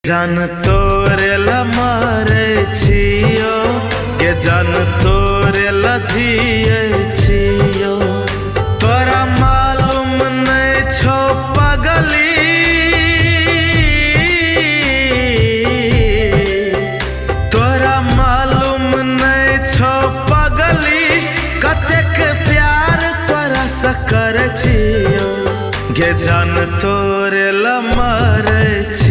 जान तोरे ला मारे छियो के जान तोरे ला जिए छियो। तोरा मालूम नहीं छो पगली, तोरा मालूम नहीं छो पगली, कतेक प्यार तोरा से करे छियो। के जान तोरे ला मारे छियो।